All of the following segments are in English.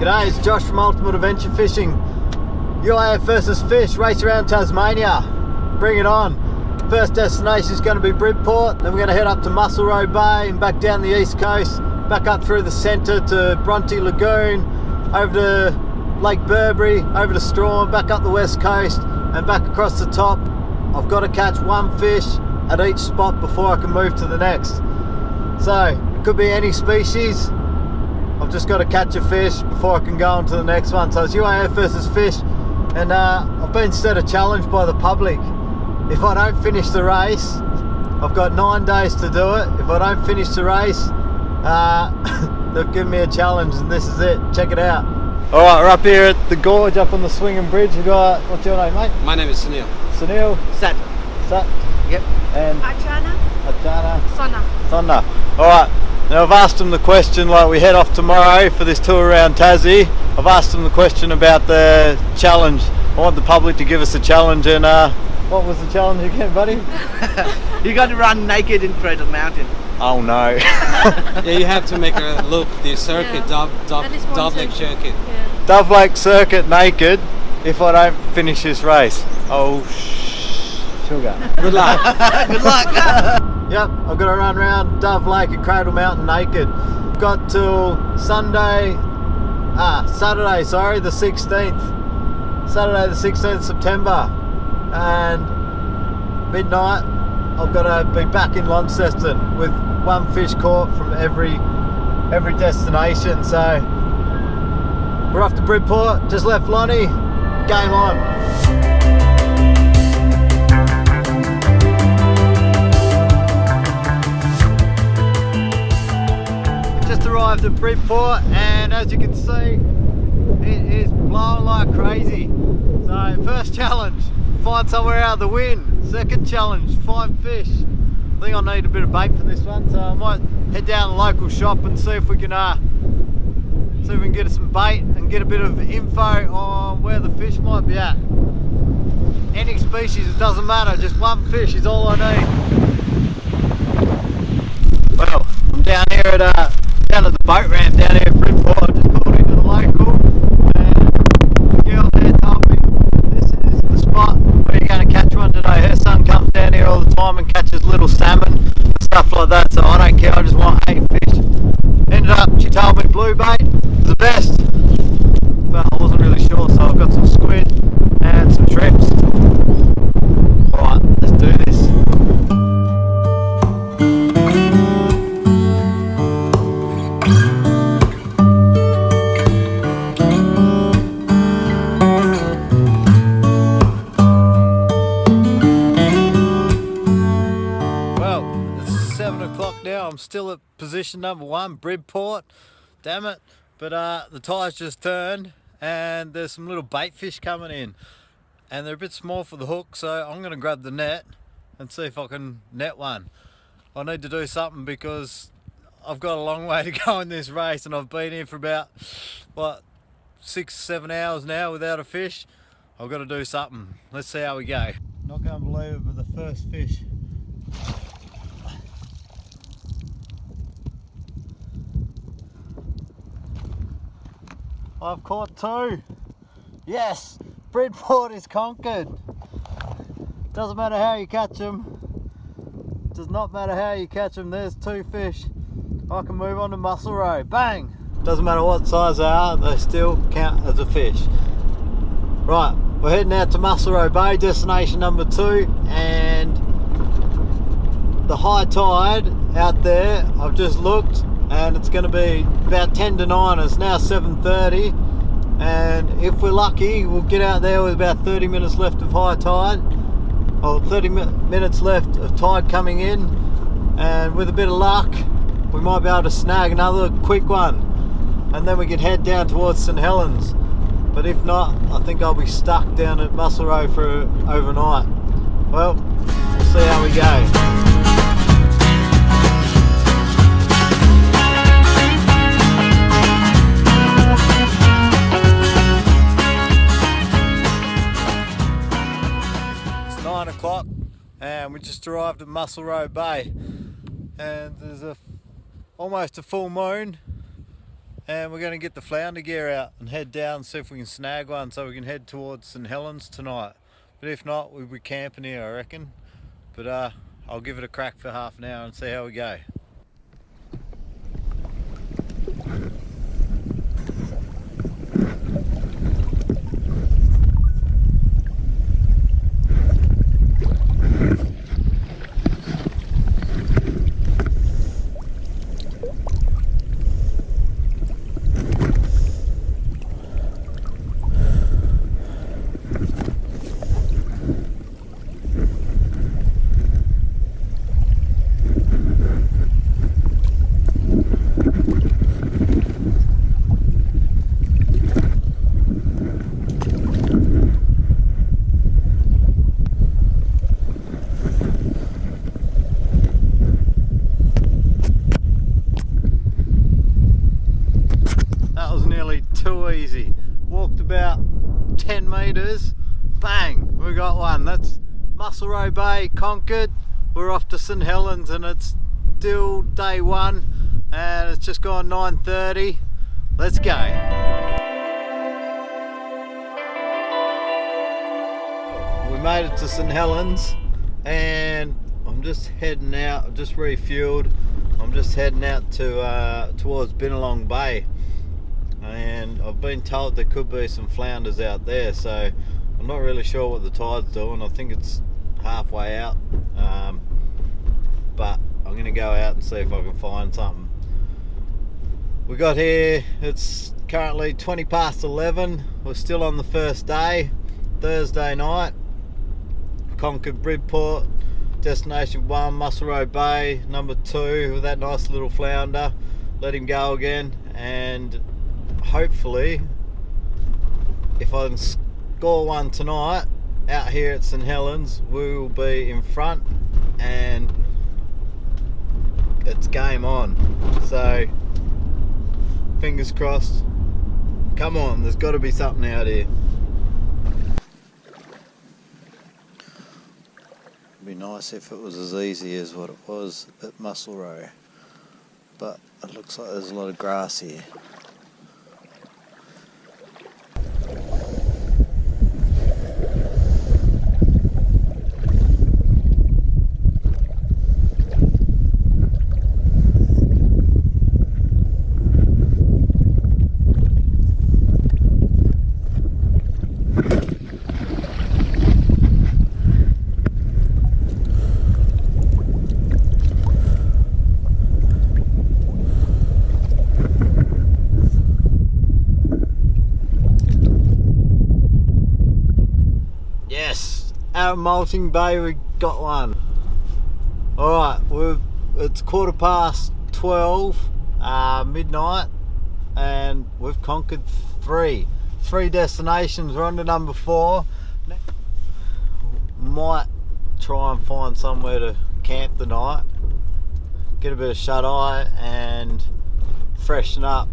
G'day, it's Josh from Ultimate Adventure Fishing. UAF versus fish, race around Tasmania. Bring it on. First destination is going to be Bridport, then we're going to head up to Mussel Roe Bay and back down the east coast, back up through the centre to Bronte Lagoon, over to Lake Burbury, over to Strahan, back up the west coast and back across the top. I've got to catch one fish at each spot before I can move to the next. So, it could be any species. I've just got to catch a fish before I can go on to the next one. So it's UAF versus fish, and I've been set a challenge by the public. If I don't finish the race, I've got 9 days to do it. If I don't finish the race, they've given me a challenge, and this is it. Check it out. All right, we're up here at the gorge, up on the swinging bridge. We've got, what's your name, mate? My name is Sunil. Sunil. Sat. Yep. And Achana. Sonna. All right. Now I've asked them the question, like we head off tomorrow for this tour around Tassie. I've asked them the question about the challenge. I want the public to give us a challenge, and what was the challenge again, buddy? You got to run naked in Cradle Mountain. Oh no. Yeah, you have to make a loop, the circuit, Dove Lake circuit. Yeah. Dove Lake circuit naked if I don't finish this race. Oh, sugar. Good luck. Good luck. Yep, I've got to run around Dove Lake and Cradle Mountain naked. Got till Saturday, the 16th. Saturday the 16th September, and midnight I've got to be back in Launceston with one fish caught from every destination. So we're off to Bridport, just left Lonnie, game on. Just arrived at Bridport, and as you can see, it is blowing like crazy. So first challenge, find somewhere out of the wind. Second challenge, find fish. I think I need a bit of bait for this one, so I might head down to the local shop and see if we can get some bait and get a bit of info on where the fish might be at. Any species, it doesn't matter, just one fish is all I need. Well, I'm down here at down at the boat ramp down here at Bridport. I just called into the local, and the girl there told me this is the spot where you're going to catch one today. Her son comes down here all the time and catches little salmon and stuff like that, so I don't care, I just want 8 fish. Ended up, she told me blue bait was the best, but I wasn't really sure, so I've got some squid and some shrimps. Alright, let's do this. Now I'm still at position number 1, Bridport. Damn it, but the tide's just turned and there's some little bait fish coming in, and they're a bit small for the hook, so I'm going to grab the net and see if I can net one. I need to do something because I've got a long way to go in this race, and I've been here for about, what, 6-7 hours now without a fish. I've got to do something. Let's see how we go. Not going to believe it, but the first fish. I've caught 2. Yes, Bridport is conquered. Doesn't matter how you catch them. Does not matter how you catch them. There's 2 fish. I can move on to Mussel Roe. Bang! Doesn't matter what size they are, they still count as a fish. Right, we're heading out to Mussel Roe Bay, destination number 2, and the high tide out there, I've just looked, and it's going to be about 10 to 9. It's now 7:30, and if we're lucky we'll get out there with about 30 minutes left of high tide, or 30 minutes left of tide coming in, and with a bit of luck we might be able to snag another quick one, and then we can head down towards St Helens. But if not, I think I'll be stuck down at Mussel Roe for overnight. Well, we'll see how we go. O'clock, and we just arrived at Mussel Roe Bay, and there's almost a full moon, and we're going to get the flounder gear out and head down and see if we can snag one so we can head towards St Helens tonight. But if not, we'll be camping here, I reckon. But I'll give it a crack for half an hour and see how we go. Too easy. Walked about 10 metres, bang, we got one. That's Mussel Roe Bay conquered. We're off to St Helens and it's still day one and it's just gone 9:30. Let's go. We made it to St Helens and I'm just heading out. I've just refueled. I'm just heading out to towards Bronte Bay. And I've been told there could be some flounders out there, so I'm not really sure what the tide's doing. I think it's halfway out, but I'm going to go out and see if I can find something. We got here, it's currently 20 past 11. We're still on the first day, Thursday night. Conquered Bridport, destination 1, Mussel Roe Bay, number 2 with that nice little flounder. Let him go again, and hopefully if I can score one tonight out here at St Helens, we will be in front and it's game on. So fingers crossed. Come on, there's got to be something out here. It'd be nice if it was as easy as what it was at Mussel Roe, but it looks like there's a lot of grass here. Out of Malting Bay we got one. Alright, it's 12:15 midnight and we've conquered three destinations. We're on to number 4. Might try and find somewhere to camp the night, get a bit of shut eye and freshen up,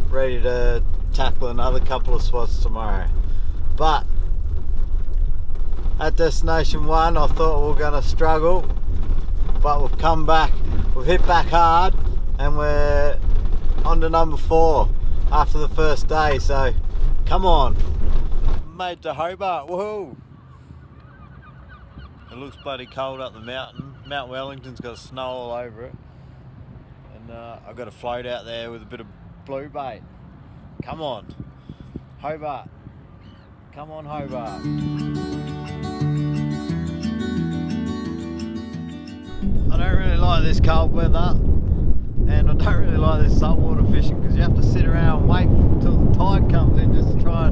ready to tackle another couple of spots tomorrow. But at destination 1 I thought we were going to struggle, but we've come back, we've hit back hard and we're on to number 4 after the first day, so come on. Made it to Hobart, woohoo! It looks bloody cold up the mountain. Mount Wellington's got snow all over it, and I've got a float out there with a bit of blue bait. Come on, Hobart. Come on, Hobart. I don't really like this cold weather and I don't really like this saltwater fishing because you have to sit around and wait until the tide comes in just to try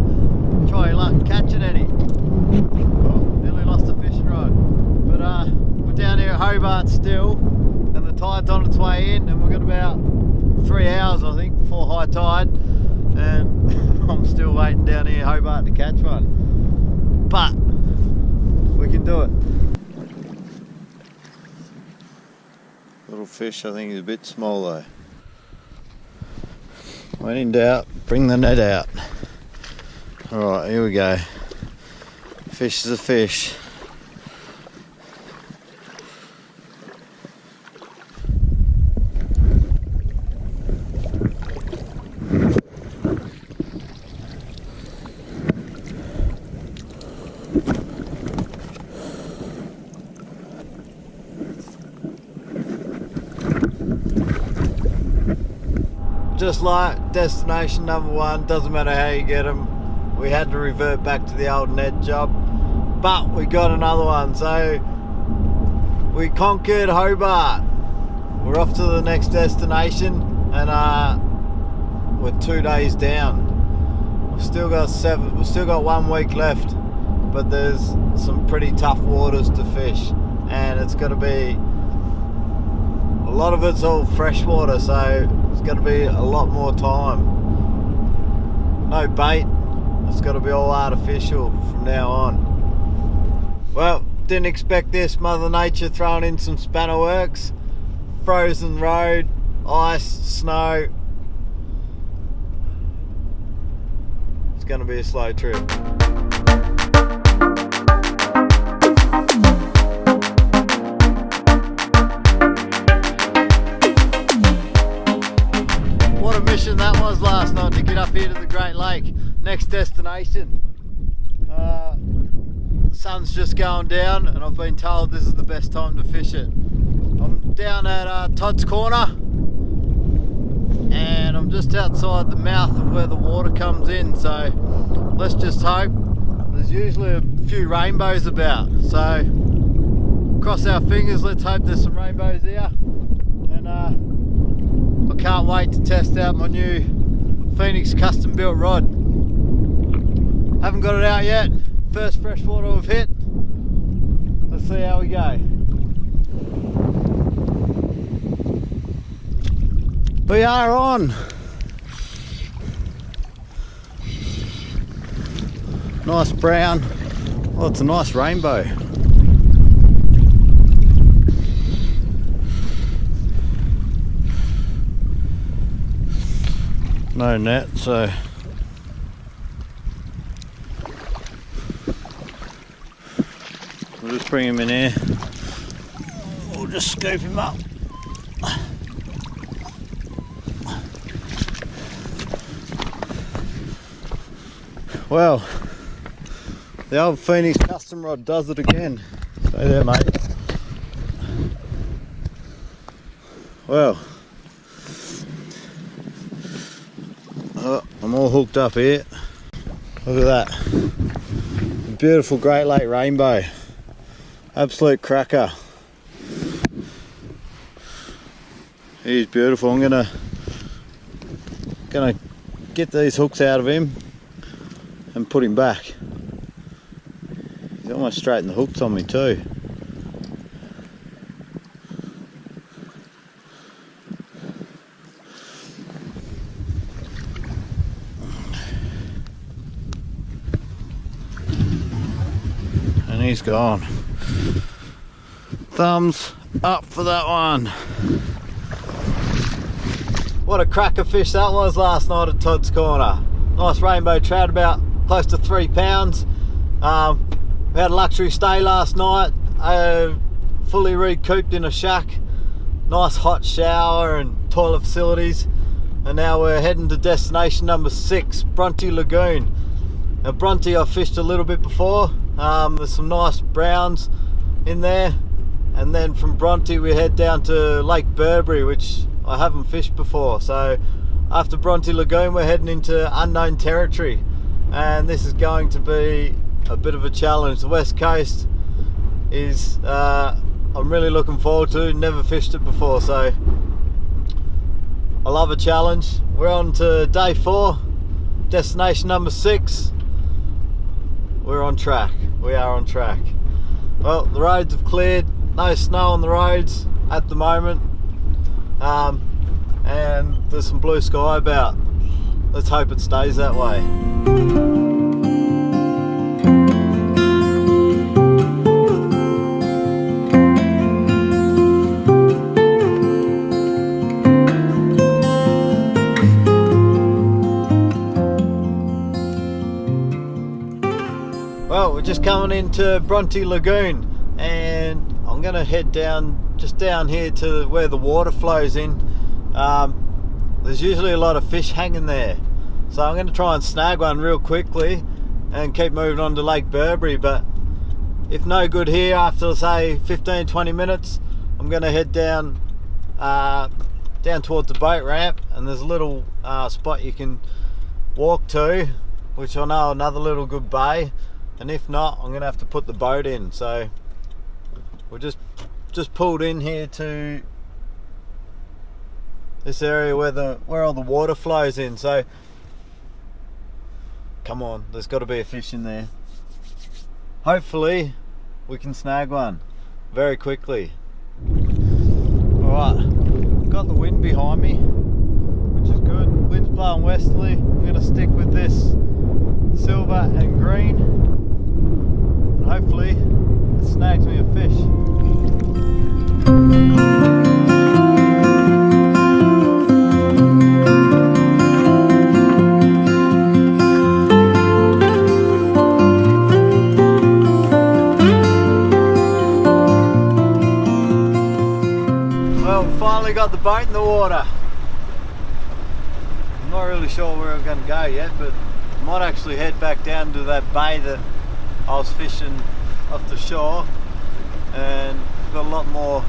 your luck catching any. Oh, nearly lost a fishing rod. But we're down here at Hobart still and the tide's on its way in and we've got about 3 hours I think before high tide and I'm still waiting down here at Hobart to catch one. But we can do it. Little fish, I think he's a bit small though. When in doubt, bring the net out. Alright, here we go. Fish is a fish. just like destination number 1, doesn't matter how you get them, we had to revert back to the old net job, but we got another one. So we conquered Hobart. We're off to the next destination, and we're 2 days down. We've still got 1 week left, but there's some pretty tough waters to fish, and it's got to be, a lot of it's all freshwater, so it's got to be a lot more time. No bait, it's got to be all artificial from now on. Well, didn't expect this. Mother Nature throwing in some spanner works. Frozen road, ice, snow. It's going to be a slow trip. What a mission that was last night to get up here to the Great Lake. Next destination. Sun's just going down, and I've been told this is the best time to fish it. I'm down at Todd's Corner, and I'm just outside the mouth of where the water comes in, so let's just hope. There's usually a few rainbows about, so cross our fingers, let's hope there's some rainbows here. And I can't wait to test out my new Phoenix custom built rod. Haven't got it out yet, first freshwater we've hit. Let's see how we go. We are on. Nice brown. Oh, it's a nice rainbow. No net, so we'll just bring him in here. We'll just scoop him up. Well, the old Phoenix custom rod does it again. Stay there, mate. Well, I'm all hooked up here. Look at that. A beautiful Great Lake rainbow. Absolute cracker. He's beautiful. I'm gonna get these hooks out of him and put him back. He's almost straightened the hooks on me too. And he's gone. Thumbs up for that one. What a cracker fish that was last night at Todd's Corner. Nice rainbow trout, about close to 3 pounds. We had a luxury stay last night, fully recouped in a shack, nice hot shower and toilet facilities, and now we're heading to destination number 6, Bronte Lagoon. Now Bronte I fished a little bit before, there's some nice browns in there, and then from Bronte we head down to Lake Burbury, which I haven't fished before. So after Bronte Lagoon we're heading into unknown territory, and this is going to be a bit of a challenge. The west coast is I'm really looking forward to. Never fished it before, so I love a challenge. We're on to day 4, destination number 6. We're on track. We are on track. Well, the roads have cleared, no snow on the roads at the moment, and there's some blue sky about. Let's hope it stays that way. Well, we're just coming into Bronte Lagoon, and I'm going to head down, just down here to where the water flows in. There's usually a lot of fish hanging there, so I'm going to try and snag one real quickly and keep moving on to Lake Burbury. But if no good here after say 15-20 minutes, I'm going to head down down towards the boat ramp, and there's a little spot you can walk to, which I know another little good bay, and if not, I'm gonna have to put the boat in. So we're just pulled in here to this area where all the water flows in. So come on, there's got to be a fish in there. Hopefully we can snag one very quickly. Alright, got the wind behind me, which is good. Wind's blowing westerly. I'm going to stick with this silver and green, and hopefully it snags me a fish. Finally got the boat in the water. I'm not really sure where I'm going to go yet, but I might actually head back down to that bay that I was fishing off the shore, and we've got a lot more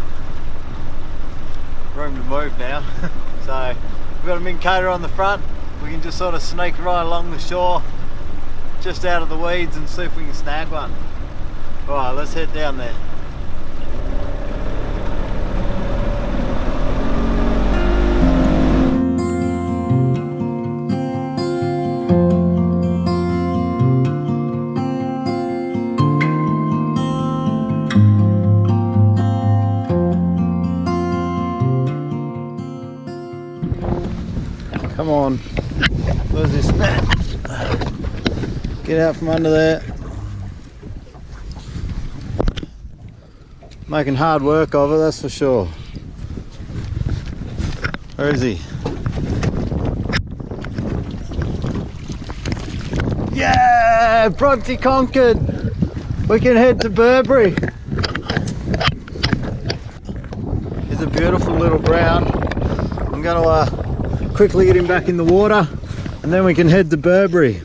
room to move now. So we've got a mincator on the front. We can just sort of sneak right along the shore, just out of the weeds, and see if we can snag one. Alright, let's head down there. Come on, where's this net? Get out from under there. Making hard work of it, that's for sure. Where is he? Yeah, Bronte conquered. We can head to Burbury. He's a beautiful little brown. I'm going to quickly get him back in the water, and then we can head to Burbury.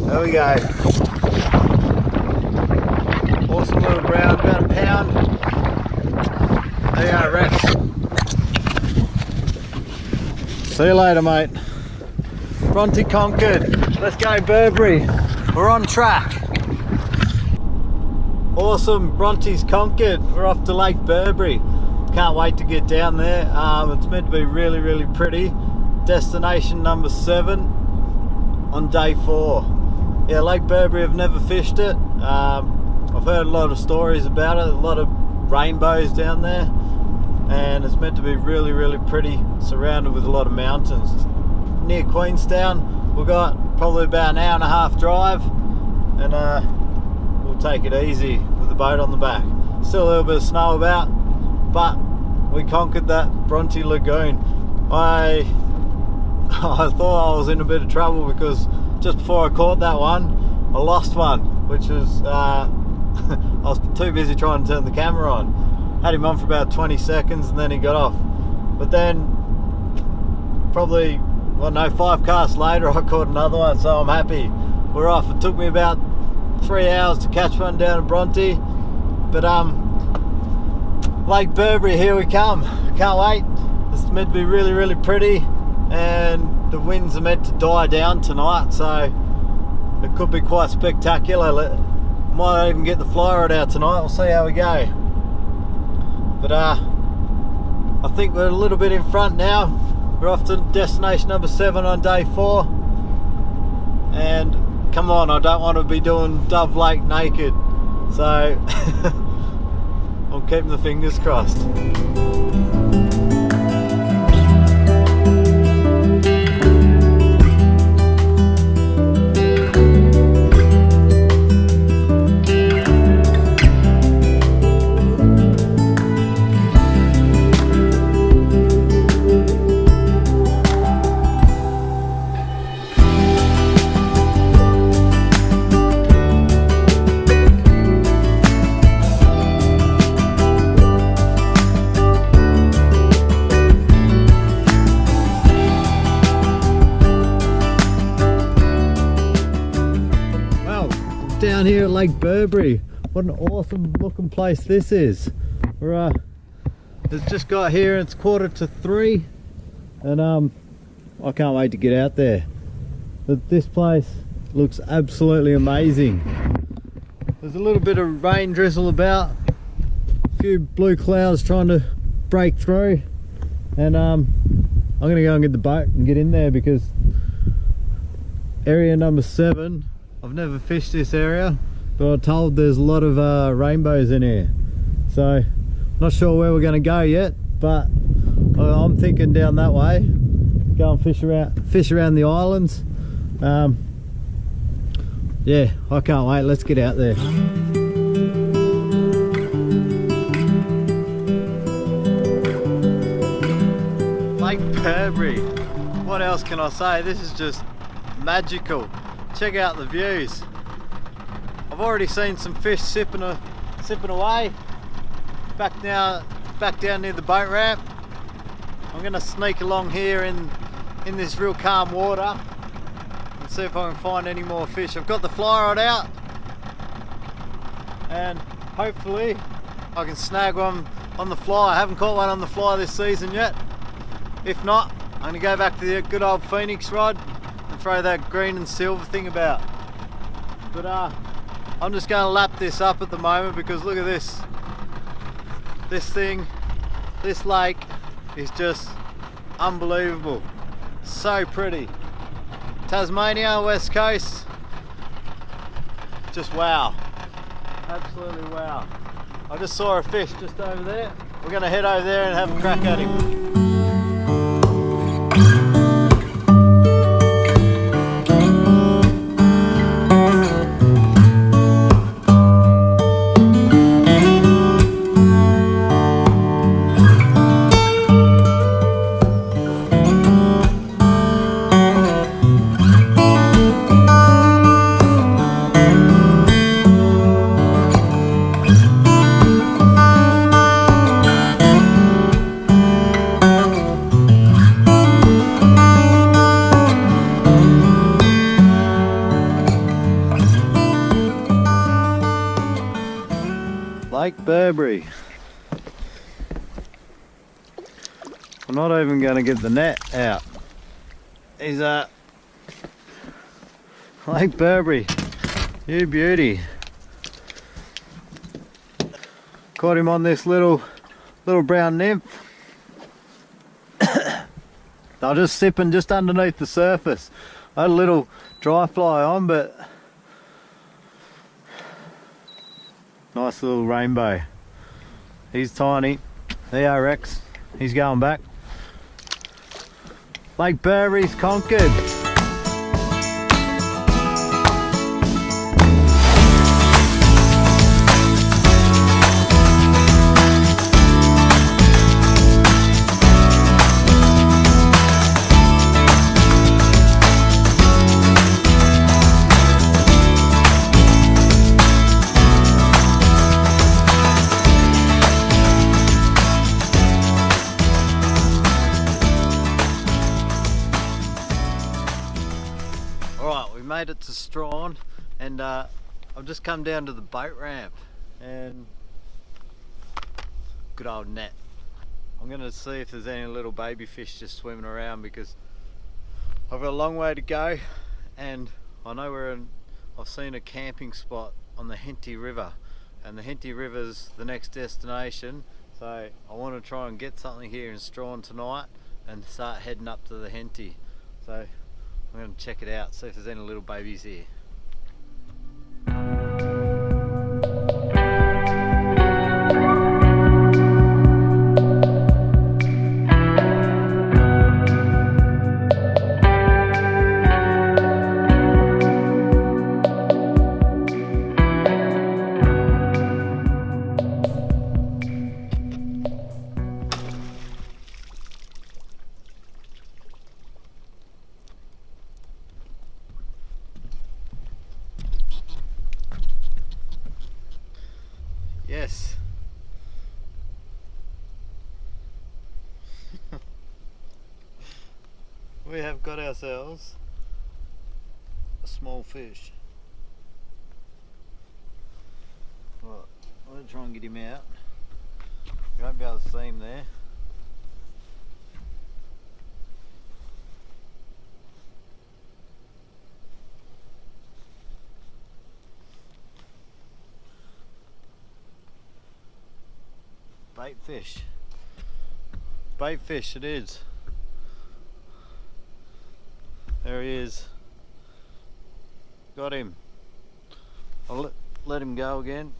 There we go. Awesome little brown, about a pound. There you are, Rex. See you later, mate. Bronte conquered. Let's go Burbury. We're on track. Awesome, Bronte's conquered. We're off to Lake Burbury. Can't wait to get down there. It's meant to be really, really pretty. Destination number 7 on day 4. Yeah, Lake Burbury, I've never fished it. I've heard a lot of stories about it, a lot of rainbows down there, and it's meant to be really, really pretty, surrounded with a lot of mountains. Near Queenstown, we've got probably about an hour and a half drive, and we'll take it easy with the boat on the back. Still a little bit of snow about, but we conquered that Bronte Lagoon. I thought I was in a bit of trouble because just before I caught that one, I lost one, which was I was too busy trying to turn the camera on. Had him on for about 20 seconds and then he got off. But then probably, well, no, 5 casts later I caught another one, so I'm happy. We're off. It took me about 3 hours to catch one down at Bronte, but Lake Burbury, here we come. Can't wait. It's meant to be really, really pretty, and the winds are meant to die down tonight, so it could be quite spectacular. Might even get the fly rod out tonight. We'll see how we go. But I think we're a little bit in front now. We're off to destination number 7 on day 4, and come on, I don't want to be doing Dove Lake naked, so I'm keeping the fingers crossed. down here at Lake Burbury. What an awesome looking place this is. We're it's just got here and it's 2:45 and I can't wait to get out there. But this place looks absolutely amazing. There's a little bit of rain drizzle about, a few blue clouds trying to break through, and I'm gonna go and get the boat and get in there because area number 7, I've never fished this area, but I'm told there's a lot of rainbows in here. So not sure where we're going to go yet, but I'm thinking down that way, go and fish around the islands. Yeah, I can't wait. Let's get out there. Lake Burbury, what else can I say? This is just magical. Check out the views. I've already seen some fish sipping away. Back down near the boat ramp. I'm going to sneak along here in this real calm water and see if I can find any more fish. I've got the fly rod out and hopefully I can snag one on the fly. I haven't caught one on the fly this season yet. If not, I'm going to go back to the good old Phoenix rod and throw that green and silver thing about. But I'm just going to lap this up at the moment because look at this. This lake is just unbelievable. So pretty. Tasmania, west coast, just wow. Absolutely wow. I just saw a fish just over there. We're going to head over there and have a crack at him. Lake Burbury. I'm not even going to get the net out. He's Lake Burbury, you beauty. Caught him on this little brown nymph. They're just sipping just underneath the surface. I had a little dry fly on, but nice little rainbow. He's tiny. There you are, Rex. He's going back. Lake Burbury's conquered. Made it to Strahan, and I've just come down to the boat ramp and good old net. I'm going to see if there's any little baby fish just swimming around because I've got a long way to go, and I know I've seen a camping spot on the Henty River, and the Henty River's the next destination, so I want to try and get something here in Strahan tonight and start heading up to the Henty. So I'm going to check it out, see if there's any little babies here. Yes. We have got ourselves a small fish. Right, I'm going to try and get him out. You won't be able to see him there. Bait fish. Bait fish it is. There he is. Got him. I'll let him go again.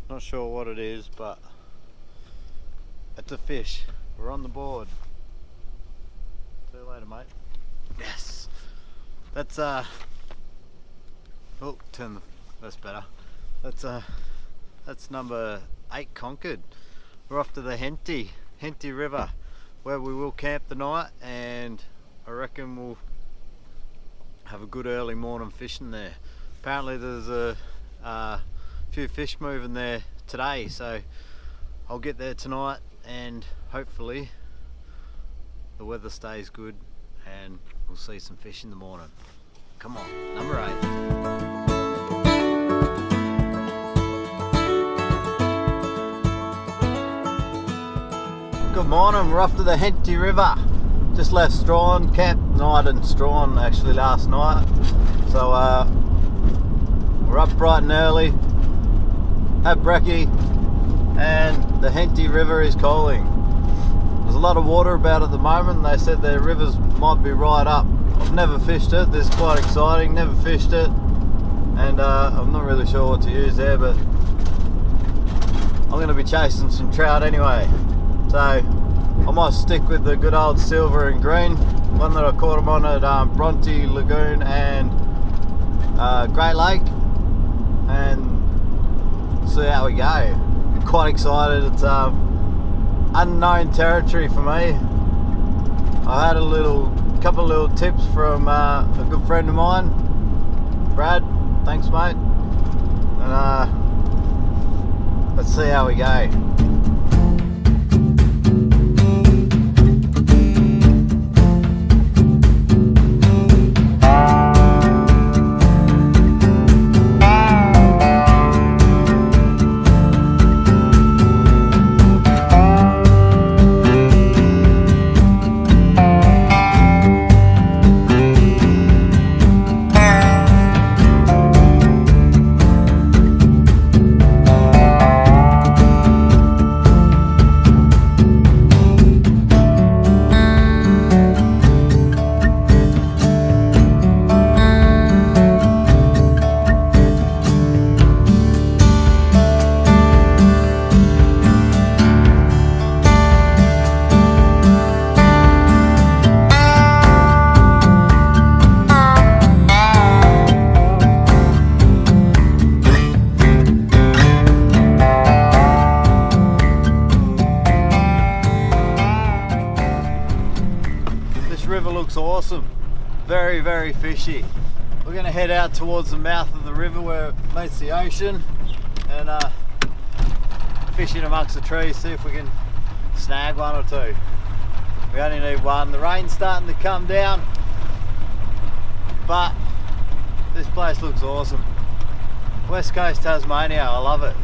Not sure what it is, but it's a fish. We're on the board. See you later, mate. Yes. That's oh, that's better. That's number 8 conquered. We're off to the Henty River, where we will camp the night, and I reckon we'll have a good early morning fishing there. Apparently there's a few fish moving there today, so I'll get there tonight and hopefully the weather stays good and we'll see some fish in the morning. Come on, number 8. Good morning, we're off to the Henty River. Just left Strahan, camped night in Strahan actually last night. So we're up bright and early, had brekkie, and the Henty River is calling. There's a lot of water about at the moment. They said the rivers might be right up. I've never fished it, this is quite exciting, never fished it. And I'm not really sure what to use there, but I'm going to be chasing some trout anyway. So I might stick with the good old silver and green, one that I caught them on at Bronte Lagoon and Great Lake, and see how we go. I'm quite excited. It's unknown territory for me. I had a couple of little tips from a good friend of mine, Brad. Thanks, mate. And let's see how we go. Awesome, very, very fishy. We're going to head out towards the mouth of the river where it meets the ocean and fish in amongst the trees, see if we can snag one or two. We only need one. The rain's starting to come down, but this place looks awesome. West Coast Tasmania, I love it.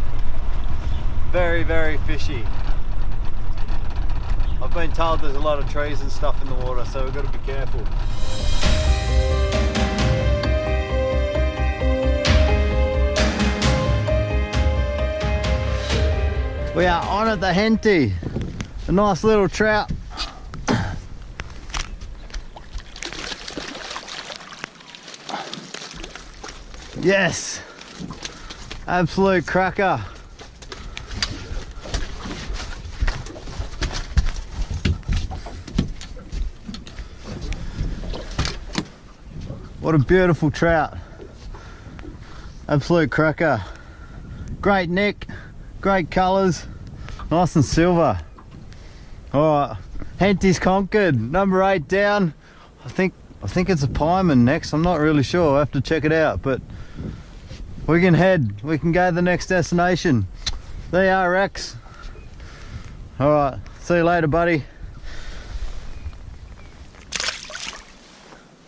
Very, very fishy. I've been told there's a lot of trees and stuff in the water, so we've got to be careful. We are on at the Henty, a nice little trout. Yes, absolute cracker. What a beautiful trout. Absolute cracker. Great neck, great colours, nice and silver. Alright, Henty's conquered. Number 8 down. I think it's a Pieman next. I'm not really sure. I'll have to check it out, but we can go to the next destination. There you are, Rex. Alright, see you later, buddy.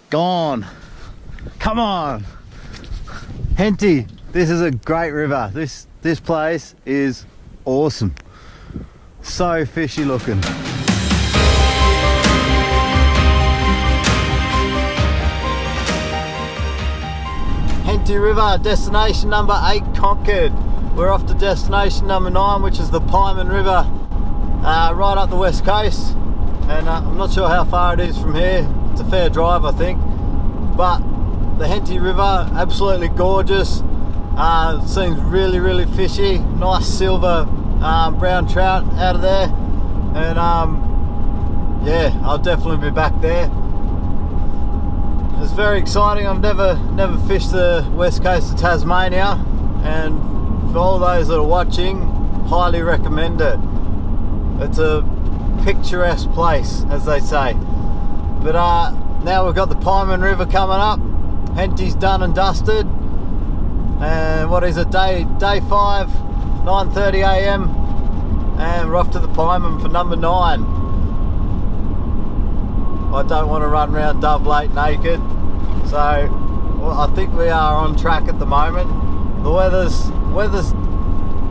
gone. Come on. Henty, this is a great river. This place is awesome. So fishy looking. Henty River, destination number 8 conquered. We're off to destination number 9, which is the Pieman River, right up the west coast. And I'm not sure how far it is from here. It's a fair drive, I think. But the Henty River, absolutely gorgeous. Seems really, really fishy. Nice silver brown trout out of there. And yeah, I'll definitely be back there. It's very exciting. I've never fished the west coast of Tasmania, and for all those that are watching, highly recommend it. It's a picturesque place, as they say. But now we've got the Pieman River coming up. Henty's done and dusted, and what is it, day 5, 9:30 a.m, and we're off to the Pieman for number 9. I don't want to run around Dove Lake naked, so I think we are on track at the moment. The weather's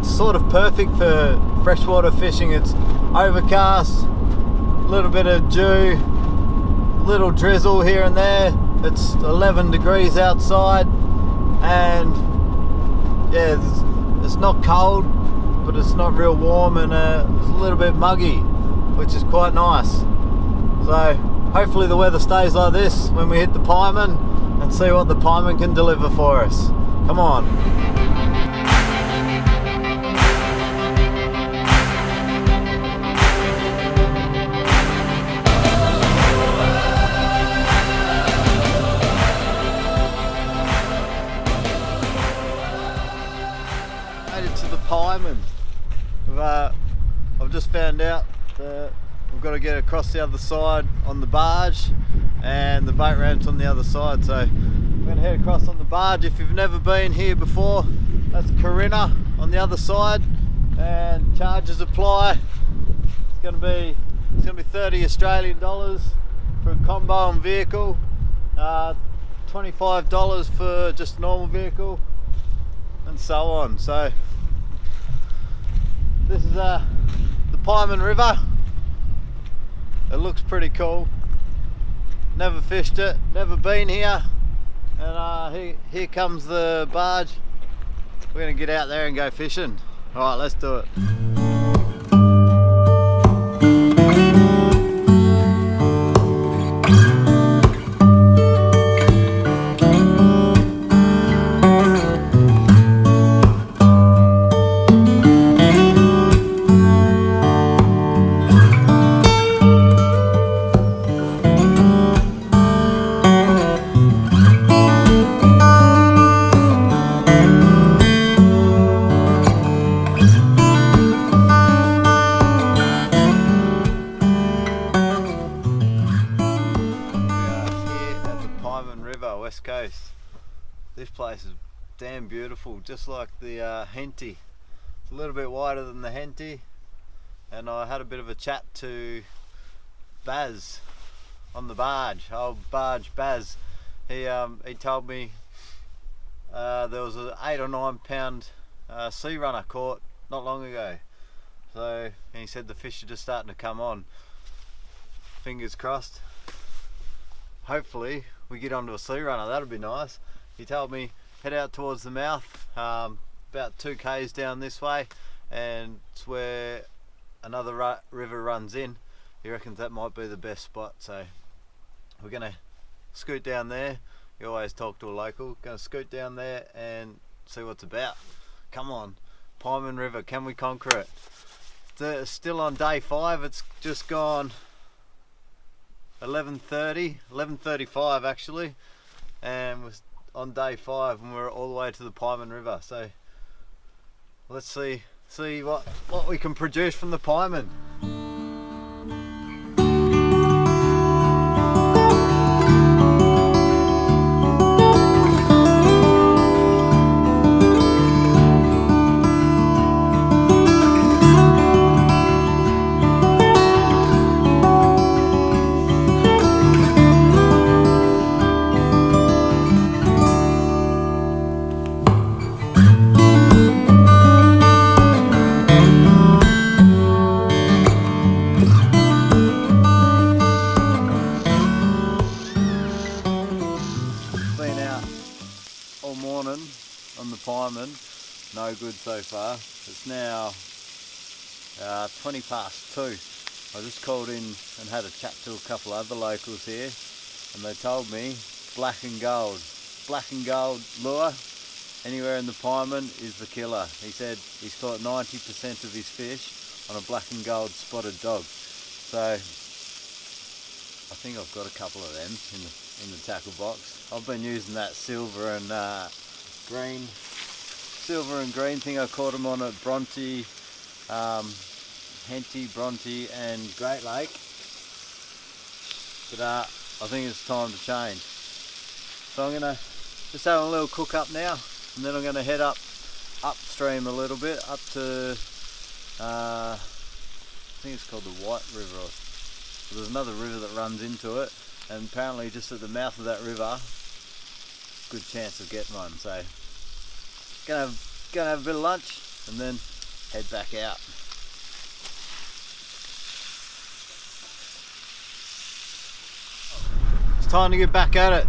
sort of perfect for freshwater fishing. It's overcast, a little bit of dew, little drizzle here and there. It's 11 degrees outside, and yeah, it's not cold, but it's not real warm, and it's a little bit muggy, which is quite nice. So hopefully the weather stays like this when we hit the Pieman, and see what the Pieman can deliver for us. Come on. To the Pieman. I've just found out that we've got to get across the other side on the barge, and the boat ramp's on the other side, so I'm going to head across on the barge. If you've never been here before, that's Corinna on the other side, and charges apply. It's going to be 30 Australian dollars for a combo and vehicle, $25 for just a normal vehicle, and so on. So this is the Pieman River. It looks pretty cool. Never fished it, never been here, and here comes the barge. We're gonna get out there and go fishing. All right, let's do it. West Coast. This place is damn beautiful, just like the Henty. It's a little bit wider than the Henty, and I had a bit of a chat to Baz on the barge, old barge Baz. He told me there was an 8 or 9 pound sea runner caught not long ago. So, and he said the fish are just starting to come on. Fingers crossed. Hopefully we get onto a sea runner, that'd be nice. He told me head out towards the mouth, about 2 k's down this way, and it's where another river runs in. He reckons that might be the best spot, so we're gonna scoot down there. You always talk to a local. Gonna scoot down there and see what's about. Come on, Pieman River, can we conquer it? It's still on day 5. It's just gone 11:35 actually, and we're on day 5 and we're all the way to the Pieman River. So let's see what we can produce from the Pieman. good so far. It's now 20 past 2. I just called in and had a chat to a couple other locals here, and they told me black and gold lure anywhere in the Pieman is the killer. He said he's caught 90% of his fish on a black and gold spotted dog. So I think I've got a couple of them in the tackle box. I've been using that silver and green thing. I caught them on at Bronte, Henty, Bronte and Great Lake, but I think it's time to change. So I'm gonna just have a little cook up now, and then I'm gonna head upstream a little bit up to I think it's called the White River. There's another river that runs into it, and apparently just at the mouth of that river, good chance of getting one. So gonna have a bit of lunch and then head back out. It's time to get back at it.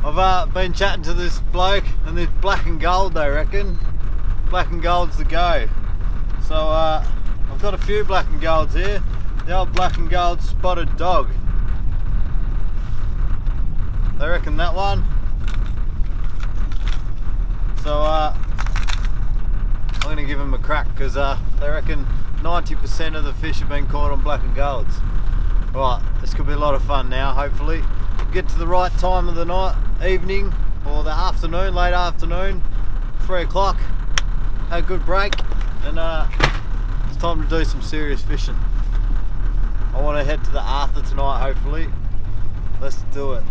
I've been chatting to this bloke, and there's black and gold, they reckon. Black and gold's the go. So I've got a few black and golds here. The old black and gold spotted dog. They reckon that one. So I'm going to give them a crack, because they reckon 90% of the fish have been caught on black and golds. Right, this could be a lot of fun now, hopefully. Get to the right time of the night, evening, or the afternoon, late afternoon, 3 o'clock. Have a good break, and it's time to do some serious fishing. I want to head to the Arthur tonight, hopefully. Let's do it.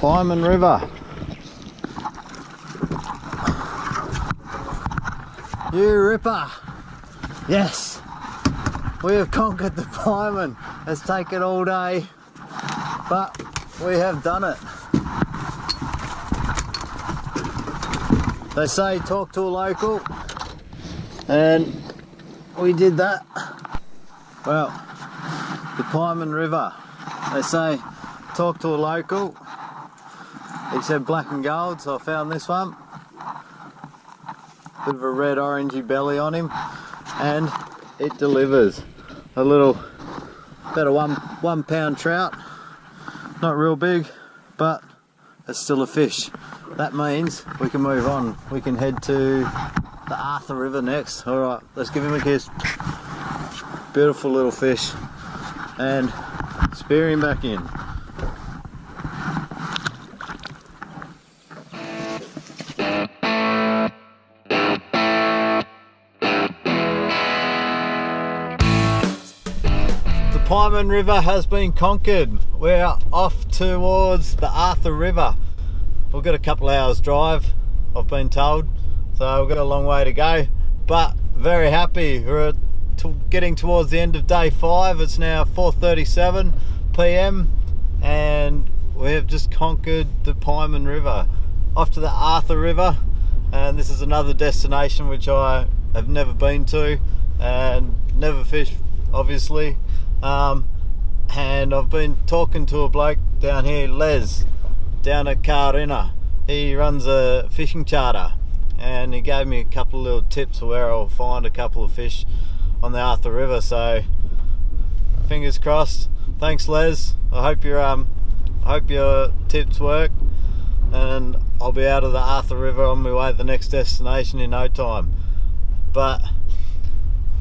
Pieman River. You ripper. Yes, we have conquered the Pieman. It's taken all day, but we have done it. They say talk to a local, and we did that. Well, the Pieman River. They say talk to a local. He said black and gold, so I found this one. Bit of a red orangey belly on him, and it delivers. A little, about a one pound trout. Not real big, but it's still a fish. That means we can move on. We can head to the Arthur River next. All right, let's give him a kiss. Beautiful little fish, and spear him back in. Pieman River has been conquered. We're off towards the Arthur River. We've got a couple hours drive, I've been told, so we've got a long way to go, but very happy. We're getting towards the end of day 5. It's now 4:37 p.m. and we have just conquered the Pieman River. Off to the Arthur River, and this is another destination which I have never been to and never fished, obviously. And I've been talking to a bloke down here, Les, down at Karina. He runs a fishing charter, and he gave me a couple of little tips of where I'll find a couple of fish on the Arthur River. So fingers crossed. Thanks, Les. I hope your tips work, and I'll be out of the Arthur River on my way to the next destination in no time. But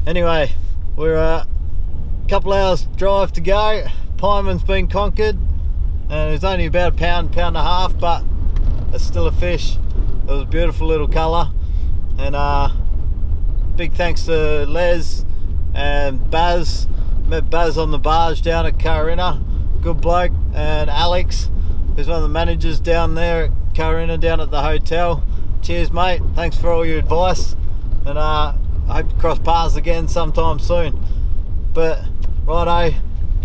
anyway, we're couple hours drive to go. Pieman's been conquered, and it's only about a pound and a half, but it's still a fish. It was a beautiful little colour, and big thanks to Les and Baz. Met Baz on the barge down at Karina, good bloke, and Alex, who's one of the managers down there at Karina, down at the hotel. Cheers, mate. Thanks for all your advice, and I hope to cross paths again sometime soon. But righto,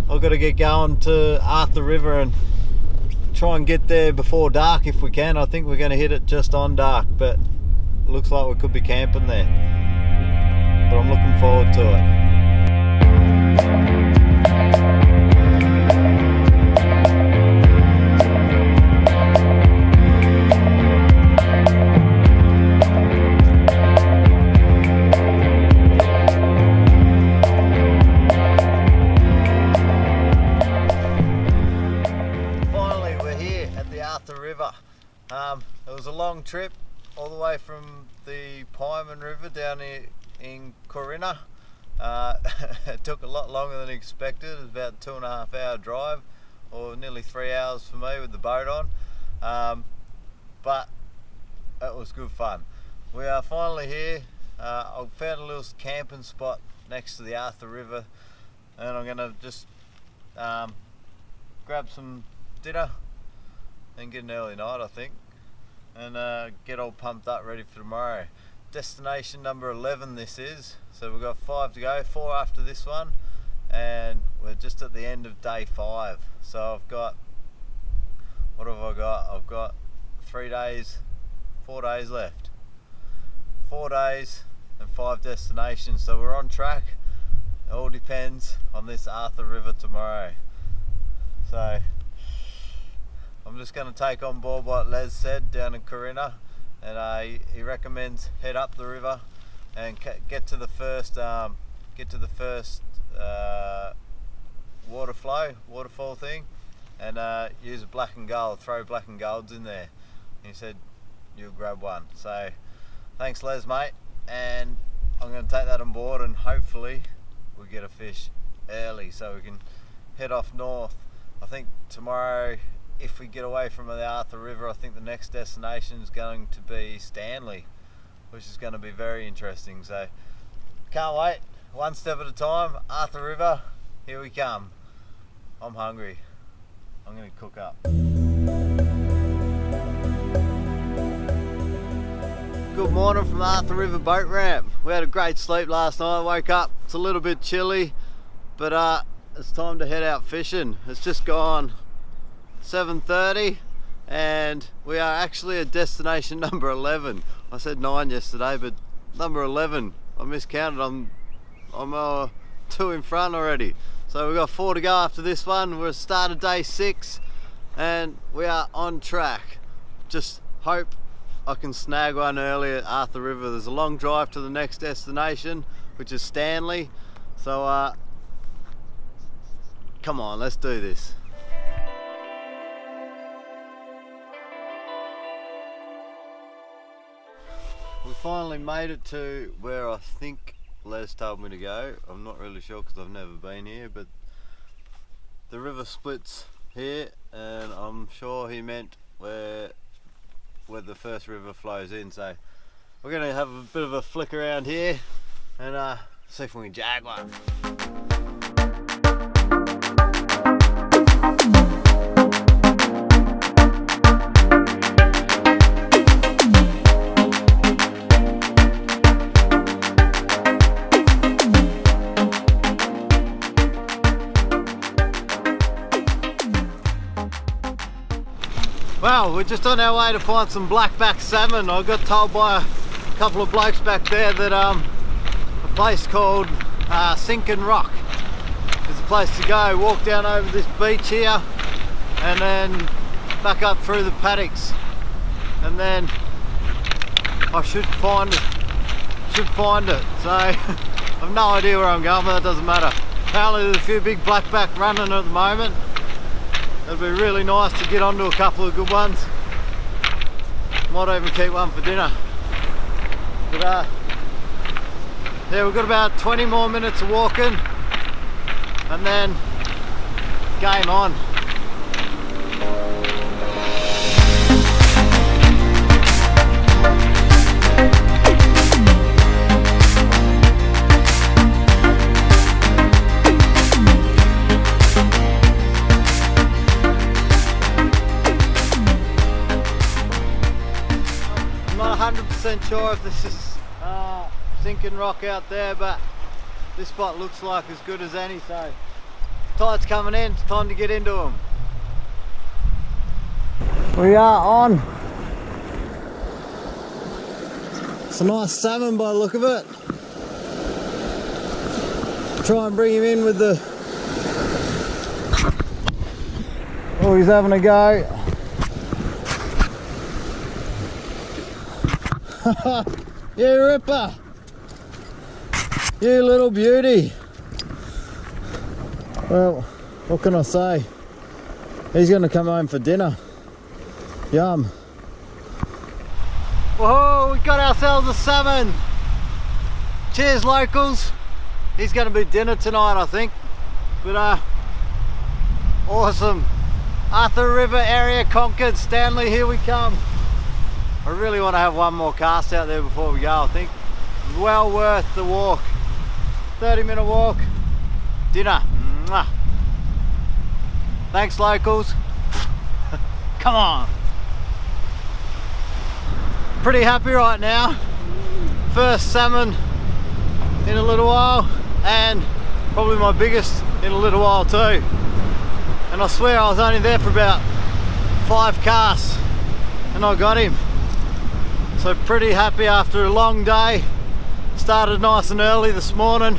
I've got to get going to Arthur River and try and get there before dark if we can. I think we're going to hit it just on dark, but it looks like we could be camping there. But I'm looking forward to it. Arthur River. It was a long trip all the way from the Pieman River down here in Corinna. It took a lot longer than expected. It was about a 2.5 hour drive, or nearly 3 hours for me with the boat on. But it was good fun. We are finally here. I found a little camping spot next to the Arthur River, and I'm going to just grab some dinner and get an early night, I think, and get all pumped up ready for tomorrow. Destination number 11 this is, so we've got 5 to go, 4 after this one, and we're just at the end of day 5. So I've got, what have I got? I've got 4 days left. 4 days and 5 destinations, so we're on track. It all depends on this Arthur River tomorrow. So I'm just going to take on board what Les said down in Corinna, and he recommends head up the river and get to the first waterfall thing, and use a black and gold, throw black and golds in there. And he said you'll grab one. So thanks Les, mate, and I'm going to take that on board, and hopefully we get a fish early so we can head off north. I think tomorrow, if we get away from the Arthur River, I think the next destination is going to be Stanley, which is going to be very interesting. So can't wait. One step at a time. Arthur River, here we come. I'm hungry. I'm going to cook up. Good morning from Arthur River boat ramp. We had a great sleep last night. Woke up, it's a little bit chilly, but it's time to head out fishing. It's just gone 7:30 and we are actually at destination number 11. I said 9 yesterday, but number 11. I miscounted. I'm 2 in front already. So we've got 4 to go after this one. We're at the start of day 6 and we are on track. Just hope I can snag one early at Arthur River. There's a long drive to the next destination, which is Stanley. So come on, let's do this. We finally made it to where I think Les told me to go. I'm not really sure because I've never been here, but the river splits here, and I'm sure he meant where the first river flows in. So we're going to have a bit of a flick around here and see if we can jag one. Well, we're just on our way to find some blackback salmon. I got told by a couple of blokes back there that a place called Sinking Rock is the place to go. Walk down over this beach here and then back up through the paddocks, and then I should find it. So I've no idea where I'm going, but that doesn't matter. Apparently there's a few big blackback running at the moment. It'd be really nice to get onto a couple of good ones. Might even keep one for dinner. But yeah, we've got about 20 more minutes of walking and then game on. I'm not 100% sure if this is Sinking Rock out there, but this spot looks like as good as any. So tide's coming in, it's time to get into them. We are on. It's a nice salmon by the look of it. Try and bring him in with the... Oh, he's having a go. You ripper! You little beauty! Well, what can I say? He's going to come home for dinner. Yum. Whoa, we got ourselves a salmon. Cheers, locals. He's going to be dinner tonight, I think. But awesome. Arthur River area conquered. Stanley, here we come. I really want to have one more cast out there before we go, I think. Well worth the walk. 30-minute walk. Dinner. Mwah. Thanks, locals. Come on. Pretty happy right now. First salmon in a little while, and probably my biggest in a little while too. And I swear I was only there for about 5 casts and I got him. So pretty happy after a long day. Started nice and early this morning.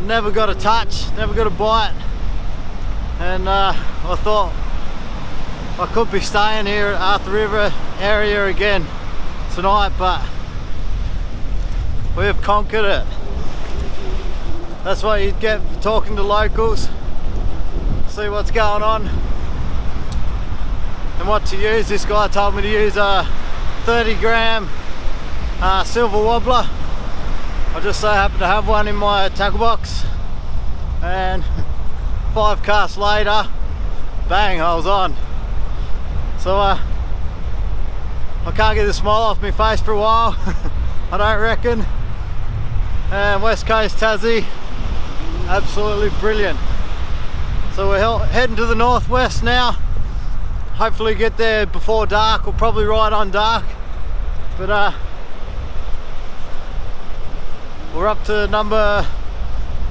Never got a touch, never got a bite. And I thought I could be staying here at Arthur River area again tonight, but we have conquered it. That's what you'd get for talking to locals. See what's going on and what to use. This guy told me to use a 30-gram silver wobbler. I just so happen to have one in my tackle box, and 5 casts later, bang, I was on. So I can't get the smile off my face for a while. I don't reckon. And West Coast Tassie, absolutely brilliant. So we're heading to the northwest now. Hopefully get there before dark, or probably right on dark. But we're up to number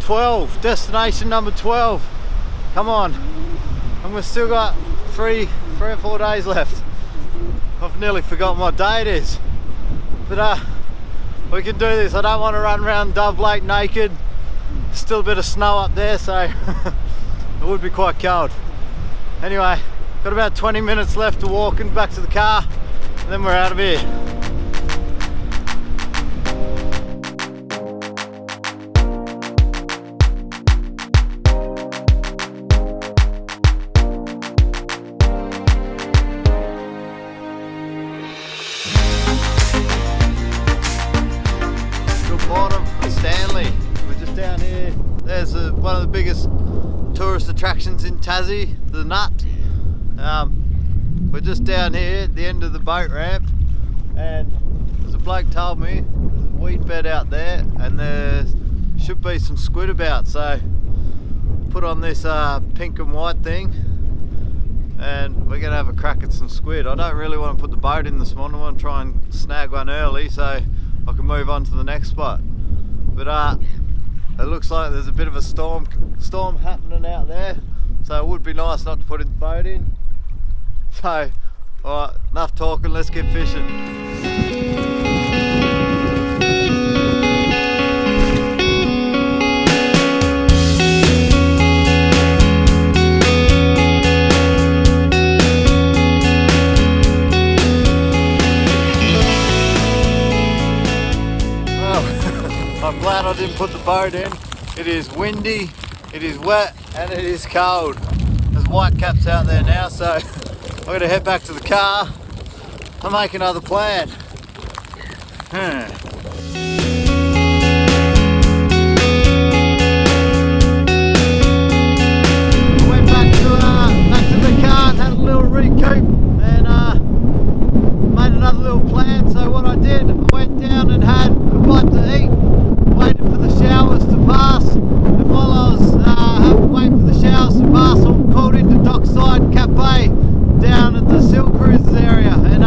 12, destination number 12. Come on. And we've still got three or 4 days left. I've nearly forgotten what day it is. But we can do this. I don't want to run around Dove Lake naked. Still a bit of snow up there, so it would be quite cold. Anyway, got about 20 minutes left to walk and back to the car, and then we're out of here. One of the biggest tourist attractions in Tassie, the Nut. We're just down here at the end of the boat ramp, and there's a bloke told me there's a weed bed out there and there should be some squid about, so put on this pink and white thing and we're gonna have a crack at some squid. I don't really want to put the boat in this morning. I want to try and snag one early so I can move on to the next spot. But it looks like there's a bit of a storm happening out there, so it would be nice not to put the boat in. So, alright, enough talking, let's get fishing. I'm glad I didn't put the boat in. It is windy, it is wet, and it is cold. There's white caps out there now, so I'm going to head back to the car and make another plan. I went back to the car, had a little recoup, and made another little plan. So what I did, I went down and had a bite to eat. Waited for the showers to pass, and while I was waiting for the showers to pass, I called into Dockside Cafe down at the Seal Cruises area, and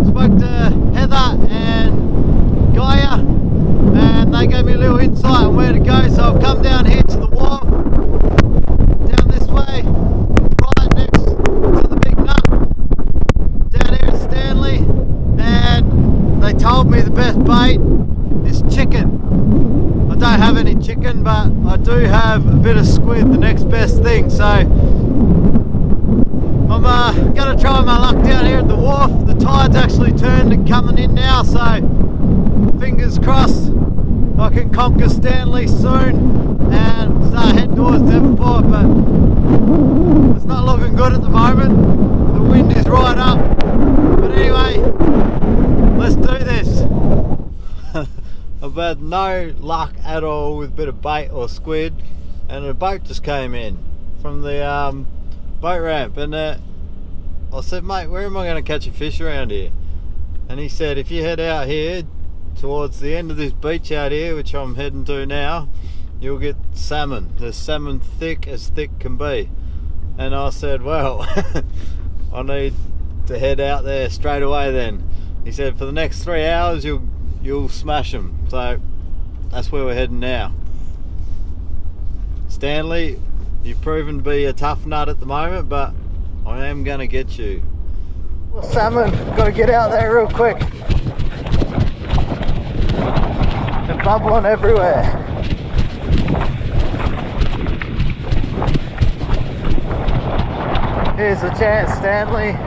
spoke to Heather and Gaia, and they gave me a little insight on where to go. So I've come down here to the wharf, down this way, right next to the Big Nut, down here at Stanley, and they told me the best bait is chicken. I don't have any chicken, but I do have a bit of squid, the next best thing. So I'm gonna try my luck down here at the wharf. The tide's actually turned and coming in now, so fingers crossed I can conquer Stanley soon and start heading towards Devonport, but it's not looking good at the moment. The dried up. But anyway, let's do this. I've had no luck at all with a bit of bait or squid, and a boat just came in from the boat ramp, and I said, mate, where am I going to catch a fish around here? And he said, if you head out here towards the end of this beach out here, which I'm heading to now, you'll get salmon. There's salmon thick as thick can be. And I said, well, I need to head out there straight away then. He said, for the next 3 hours you'll smash them. So that's where we're heading now. Stanley, you've proven to be a tough nut at the moment, but I am going to get you. Well, salmon, got to get out there real quick. They're bubbling everywhere. Here's a chance, Stanley.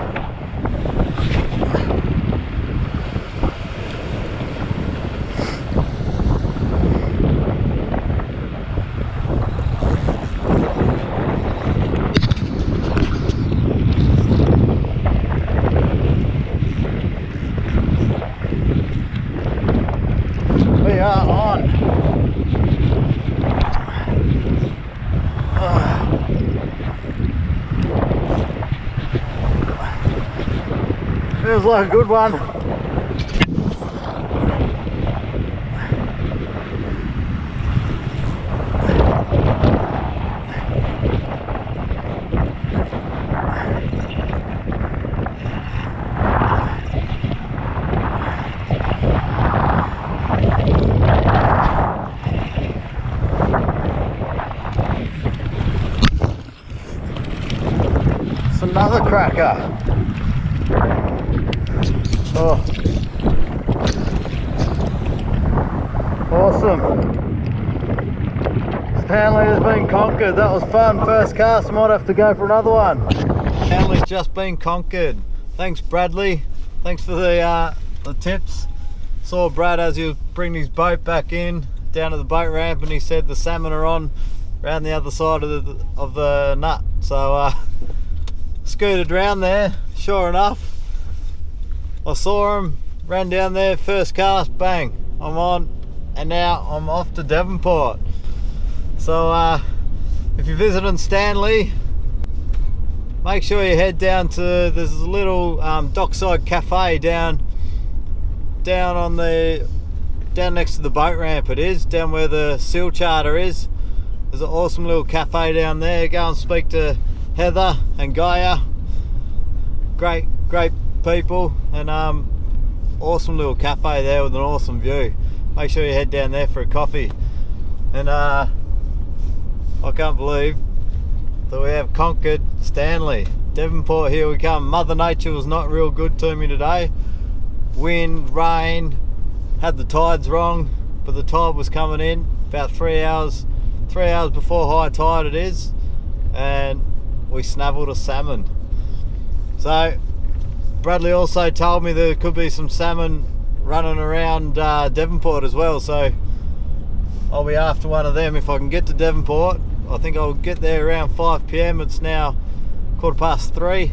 We are on. Feels like a good one. It's another cracker. Oh, awesome. Stanley has been conquered. That was fun. First cast, might have to go for another one. Stanley's just been conquered. Thanks, Bradley. Thanks for the tips. Saw Brad as he was bringing his boat back in down to the boat ramp, and he said the salmon are on around the other side of the nut. So scooted around there. Sure enough, I saw him, ran down there, first cast, bang, I'm on, and now I'm off to Devonport. So if you're visiting Stanley, make sure you head down to, there's a little dockside cafe down next to the boat ramp. It is, down where the seal charter is. There's an awesome little cafe down there. Go and speak to Heather and Gaia. Great people, and awesome little cafe there with an awesome view. Make sure you head down there for a coffee. And I can't believe that we have conquered Stanley. Devonport, here we come. Mother Nature was not real good to me today. Wind, rain, had the tides wrong, but the tide was coming in about 3 hours before high tide it is, and we snaffled a salmon. So Bradley also told me there could be some salmon running around Devonport as well, so I'll be after one of them if I can get to Devonport. I think I'll get there around 5 PM. It's now 3:15.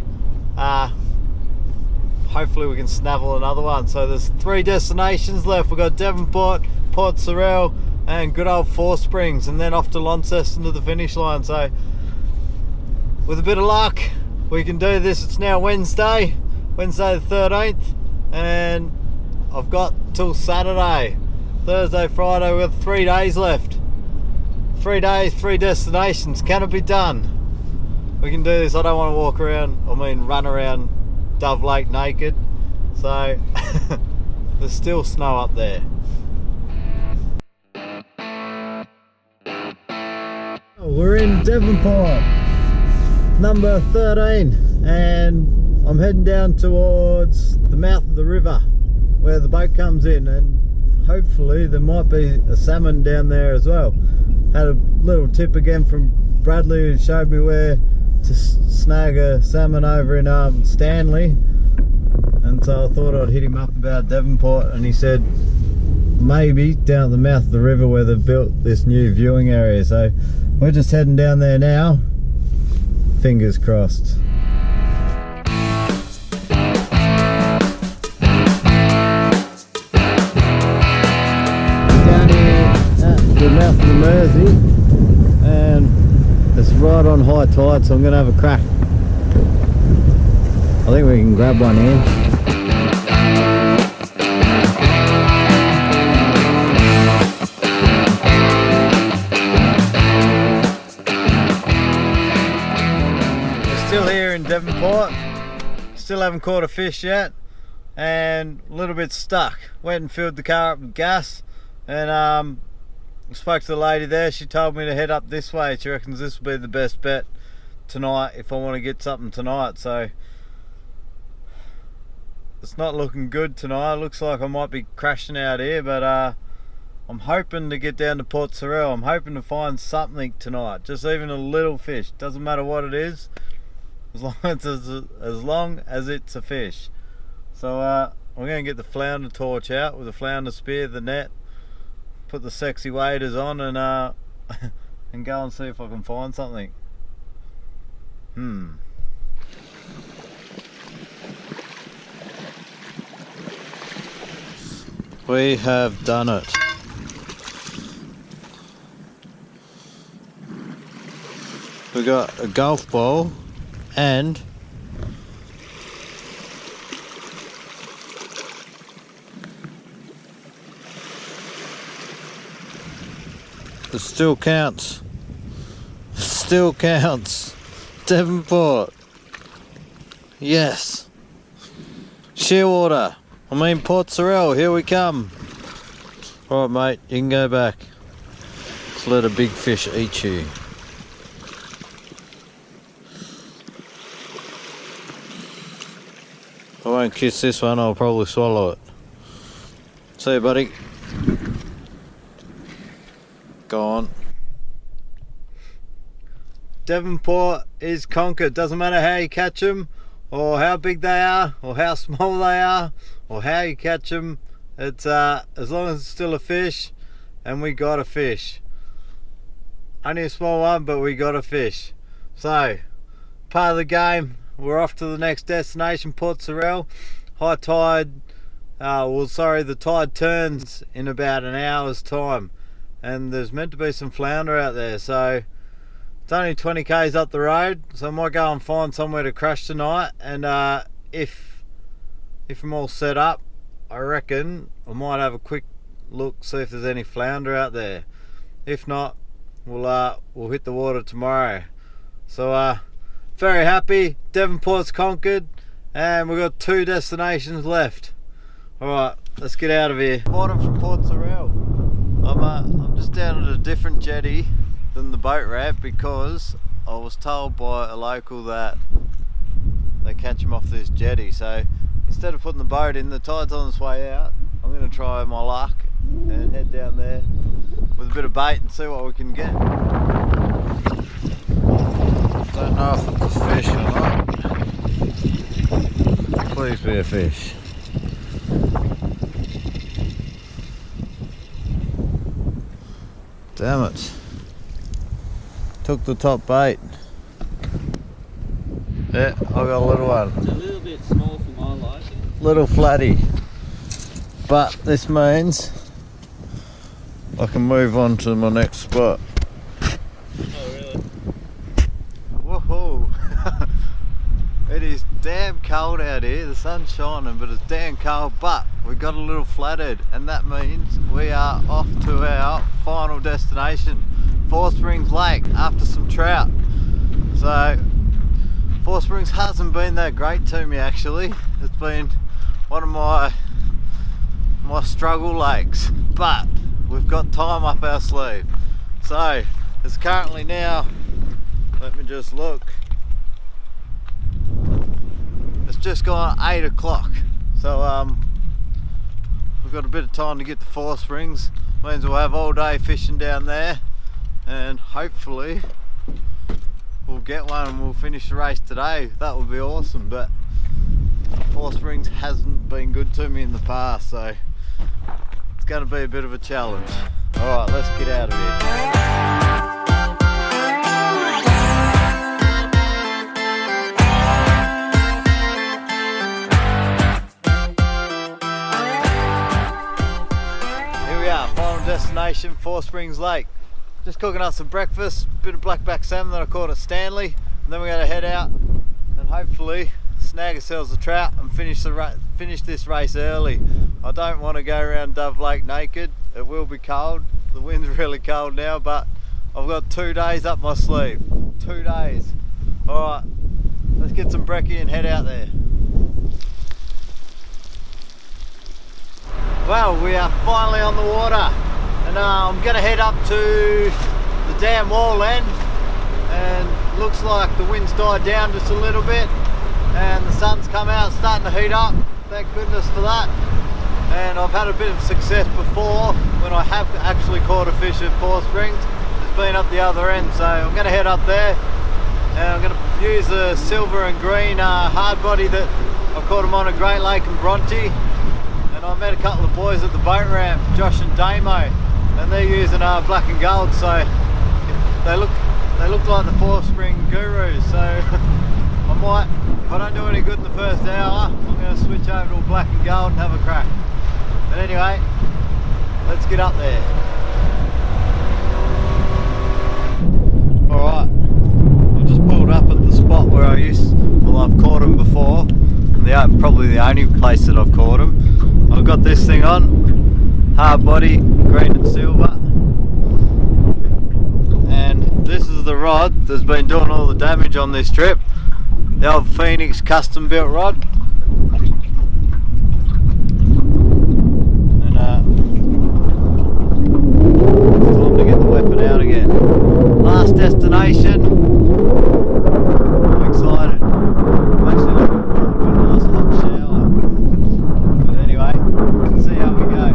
Hopefully we can snaffle another one. So there's 3 destinations left. We've got Devonport, Port Sorell, and good old Four Springs, and then off to Launceston to the finish line. So with a bit of luck we can do this. It's now Wednesday the 13th, and I've got till Saturday, Thursday, Friday. We've got 3 days left. 3 days, 3 destinations. Can it be done? We can do this. I don't want to run around Dove Lake naked. So there's still snow up there. We're in Devonport, number 13, and I'm heading down towards the mouth of the river where the boat comes in, and hopefully there might be a salmon down there as well. Had a little tip again from Bradley who showed me where to snag a salmon over in Stanley, and so I thought I'd hit him up about Devonport, and he said maybe down at the mouth of the river where they've built this new viewing area. So we're just heading down there now, fingers crossed. It's right on high tide, so I'm going to have a crack. I think we can grab one here. We're still here in Devonport. Still haven't caught a fish yet, and a little bit stuck. Went and filled the car up with gas, and spoke to the lady there. She told me to head up this way. She reckons this will be the best bet tonight if I want to get something tonight. So it's not looking good tonight. Looks like I might be crashing out here, but I'm hoping to get down to Port Sorell. I'm hoping to find something tonight, just even a little fish. Doesn't matter what it is, as long as it's a fish. So we're going to get the flounder torch out with the flounder spear, the net, put the sexy waders on, and and go and see if I can find something. We have done it. We got a golf ball and it still counts. It still counts. Devonport. Yes. Shearwater. I mean Port Sorell. Here we come. Alright mate, you can go back. Let's let a big fish eat you. I won't kiss this one, I'll probably swallow it. See you buddy. Gone. Devonport is conquered. Doesn't matter how you catch them, or how big they are, or how small they are, or how you catch them. It's as long as it's still a fish, and we got a fish. Only a small one, but we got a fish. So, part of the game. We're off to the next destination, Port Sorell. High tide. The tide turns in about an hour's time. And there's meant to be some flounder out there, so it's only 20 k's up the road, so I might go and find somewhere to crash tonight. And if I'm all set up, I reckon I might have a quick look, see if there's any flounder out there. If not, we'll hit the water tomorrow. So very happy. Devonport's conquered, and we've got 2 destinations left. All right, let's get out of here. Water from Port Sorell. I'm just down at a different jetty than the boat ramp because I was told by a local that they catch them off this jetty. So instead of putting the boat in, the tide's on its way out. I'm going to try my luck and head down there with a bit of bait and see what we can get. Don't know if it's a fish or not. Please be a fish. Damn it. Took the top bait. Yeah, I got a little one. It's a little bit small for my liking. Little flatty. But this means I can move on to my next spot. Oh really? Woohoo! It is damn cold out here. The sun's shining, but it's damn cold. But we got a little flathead, and that means we are off to our final destination, Four Springs Lake, after some trout. So Four Springs hasn't been that great to me actually. It's been one of my struggle lakes, but we've got time up our sleeve. So it's currently now, let me just look, it's just gone 8 o'clock. So we've got a bit of time to get to Four Springs. Means we'll have all day fishing down there, and hopefully we'll get one and we'll finish the race today. That would be awesome, but Four Springs hasn't been good to me in the past, so it's going to be a bit of a challenge. Alright, let's get out of here. Destination, Four Springs Lake. just cooking up some breakfast, bit of blackback salmon that I caught at Stanley, and then we're going to head out and hopefully snag ourselves a trout and finish this race early. I don't want to go around Dove Lake naked. It will be cold. The wind's really cold now, but I've got 2 days up my sleeve. 2 days. Alright, let's get some brekkie and head out there. Well, we are finally on the water, and I'm going to head up to the dam wall end, and looks like the wind's died down just a little bit and the sun's come out, starting to heat up. Thank goodness for that. And I've had a bit of success before when I have actually caught a fish at Four Springs. It's been up the other end, so I'm going to head up there and I'm going to use the silver and green hard body that I caught them on at Great Lake and Bronte. And I met a couple of boys at the boat ramp, Josh and Damo, and they're using black and gold, so they look like the Four Spring gurus. So I might, if I don't do any good in the first hour, I'm going to switch over to a black and gold and have a crack. But anyway, let's get up there. Alright, I just pulled up at the spot where I've caught them before, and probably the only place that I've caught them. I've got this thing on, hard body, green and silver, and this is the rod that's been doing all the damage on this trip. The old Phoenix custom built rod. And it's time to get the weapon out again. Last destination. I'm excited. I'm actually looking forward to a nice hot shower. But anyway, let's see how we go.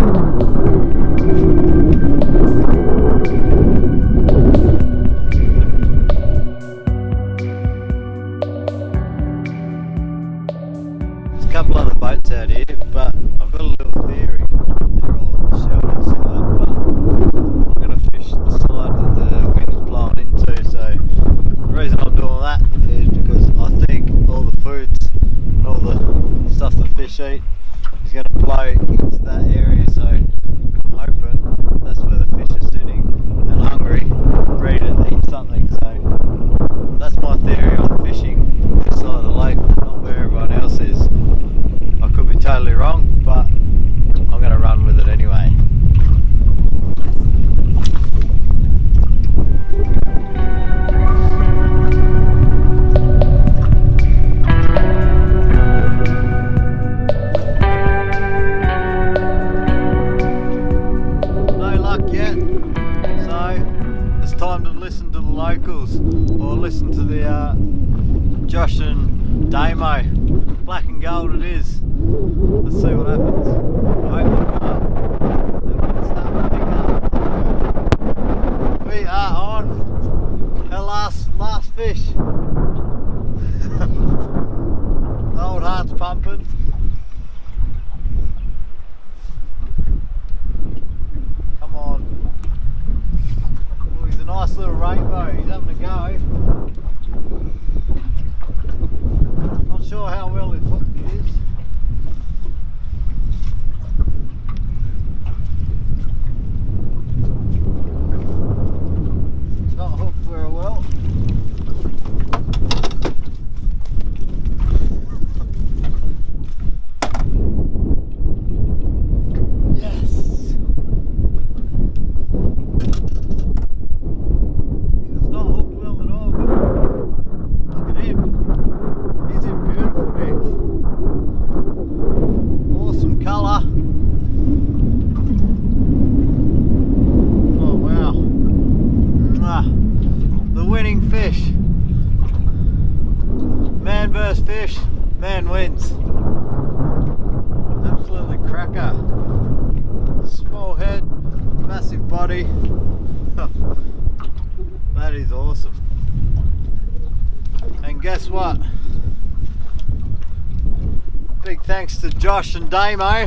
A couple other boats out here, but I've got a little theory. They're all on the sheltered side, but I'm going to fish the side that the wind's blowing into. So the reason I'm doing that is because I think all the foods and all the stuff the fish eat is going to blow into that area. So I'm hoping that's where the fish are sitting and hungry, ready to eat something. So that's my theory on fishing this side of the lake, not where everyone else is. I could be totally wrong, but I'm going to run with it anyway. No luck yet, so it's time to listen to the locals, or listen to the Josh and Damo. Black and gold it is. Let's see what happens. I hope they're going to start running up. We are on our last fish. The old heart's pumping. Come on. Oh, he's a nice little rainbow. He's having a go. Not sure how well his hook is. Not hooked very well. Yes. He was not hooked well at all, but look at him. He's in beautiful nick. Awesome colour. Oh wow. Mwah. The winning fish. Man versus fish, man wins. Absolutely cracker. Small head, massive body. That is awesome. And guess what? Big thanks to Josh and Damo.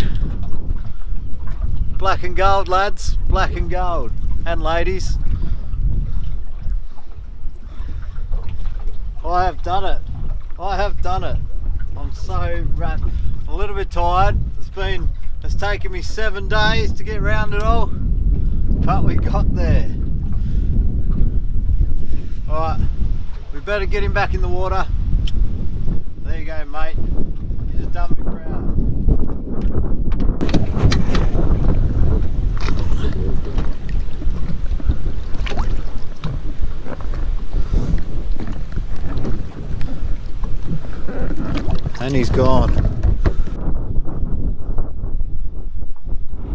Black and gold, lads. Black and gold. And ladies. I have done it. I have done it. I'm so wrapped. I'm a little bit tired. It's taken me 7 days to get round it all. But we got there. Alright, we better get him back in the water. There you go, mate. You just done me proud. And he's gone.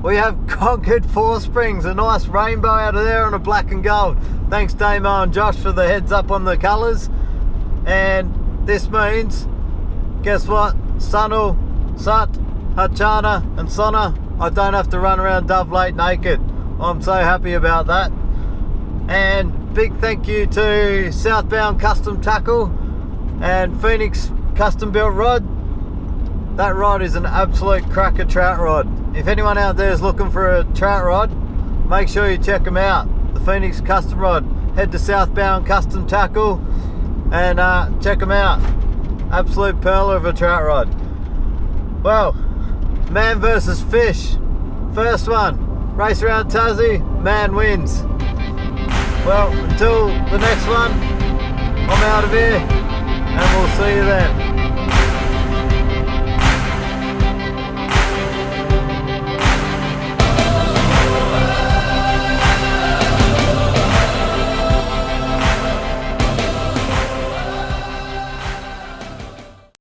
We have conquered Four Springs, a nice rainbow out of there on a black and gold. Thanks Damo and Josh for the heads up on the colours. And this means, guess what? Sunil, Sat, Hachana and Sona, I don't have to run around Dove Lake naked. I'm so happy about that. And big thank you to Southbound Custom Tackle and Phoenix Custom Built Rod. That rod is an absolute cracker trout rod. If anyone out there is looking for a trout rod, make sure you check them out. The Phoenix Custom Rod. Head to Southbound Custom Tackle and check them out. Absolute pearl of a trout rod. Well, man versus fish. First one, race around Tassie, man wins. Well, until the next one, I'm out of here and we'll see you then.